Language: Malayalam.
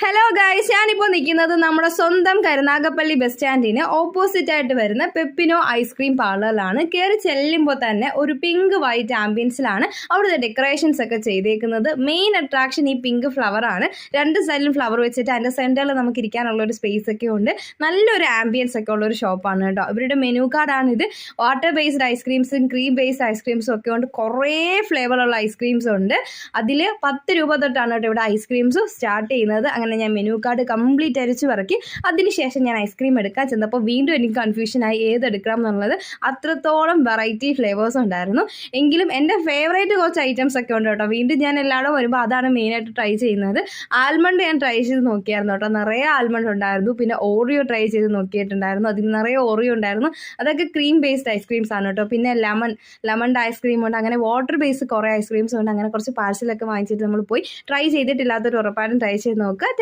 ഹലോ ഗൈസ്, ഞാനിപ്പോൾ നിൽക്കുന്നത് നമ്മുടെ സ്വന്തം കരുനാഗപ്പള്ളി ബസ് സ്റ്റാൻഡിന് ഓപ്പോസിറ്റ് ആയിട്ട് വരുന്ന പെപ്പിനോ ഐസ്ക്രീം പാർലറിലാണ്. കയറി ചെല്ലുമ്പോൾ തന്നെ ഒരു പിങ്ക് വൈറ്റ് ആംബിയൻസിലാണ് അവിടുത്തെ ഡെക്കറേഷൻസ് ഒക്കെ ചെയ്തേക്കുന്നത്. മെയിൻ അട്രാക്ഷൻ ഈ പിങ്ക് ഫ്ലവർ ആണ്. രണ്ട് സൈഡിലും ഫ്ലവർ വെച്ചിട്ട് അതിൻ്റെ സെൻറ്ററിൽ നമുക്ക് ഇരിക്കാനുള്ള ഒരു സ്പേസ് ഒക്കെ ഉണ്ട്. നല്ലൊരു ആംബിയൻസ് ഒക്കെ ഉള്ളൊരു ഷോപ്പാണ് കേട്ടോ. ഇവരുടെ മെനു കാർഡാണിത്. വാട്ടർ ബേസ്ഡ് ഐസ്ക്രീംസും ക്രീം ബേസ്ഡ് ഐസ്ക്രീംസും ഒക്കെ ഉണ്ട്. കുറേ ഫ്ലേവറുള്ള ഐസ്ക്രീംസ് ഉണ്ട്. അതിൽ 10 രൂപ തൊട്ടാണ് കേട്ടോ ഇവിടെ ഐസ്ക്രീംസ് സ്റ്റാർട്ട് ചെയ്യുന്നത്. അങ്ങനെ ഞാൻ മെനു കാർഡ് കംപ്ലീറ്റ് അരിച്ച് പറക്കി അതിനുശേഷം ഞാൻ ഐസ്ക്രീം എടുക്കാൻ ചെന്നപ്പോൾ വീണ്ടും എനിക്ക് കൺഫ്യൂഷനായി ഏതെടുക്കണം എന്നുള്ളത്. അത്രത്തോളം വെറൈറ്റി ഫ്ലേവേഴ്സ് ഉണ്ടായിരുന്നു. എങ്കിലും എൻ്റെ ഫേവറേറ്റ് കുറച്ച് ഐറ്റംസ് ഒക്കെ ഉണ്ട് കേട്ടോ. വീണ്ടും ഞാൻ എല്ലായിടും വരുമ്പോൾ അതാണ് മെയിനായിട്ട് ട്രൈ ചെയ്യുന്നത്. ആൽമണ്ട് ഞാൻ ട്രൈ ചെയ്ത് നോക്കിയായിരുന്നു കേട്ടോ. നിറയെ ആൽമണ്ട് ഉണ്ടായിരുന്നു. പിന്നെ ഓറിയോ ട്രൈ ചെയ്ത് നോക്കിയിട്ടുണ്ടായിരുന്നു. അതിൽ നിറയെ ഓറിയോ ഉണ്ടായിരുന്നു. അതൊക്കെ ക്രീം ബേസ്ഡ് ഐസ്ക്രീംസ് ആണ് കേട്ടോ. പിന്നെ ലെമൺ ഐസ്ക്രീം ഉണ്ട്. അങ്ങനെ വാട്ടർ ബേസ്ഡ് കുറേ ഐസ്ക്രീംസ് ഉണ്ട്. അങ്ങനെ കുറച്ച് പാഴ്സലൊക്കെ വാങ്ങിച്ചിട്ട് നമ്മൾ പോയി ട്രൈ ചെയ്തിട്ടില്ലാത്തൊരു ഉറപ്പായിട്ടും ട്രൈ ചെയ്ത് നോക്കുക.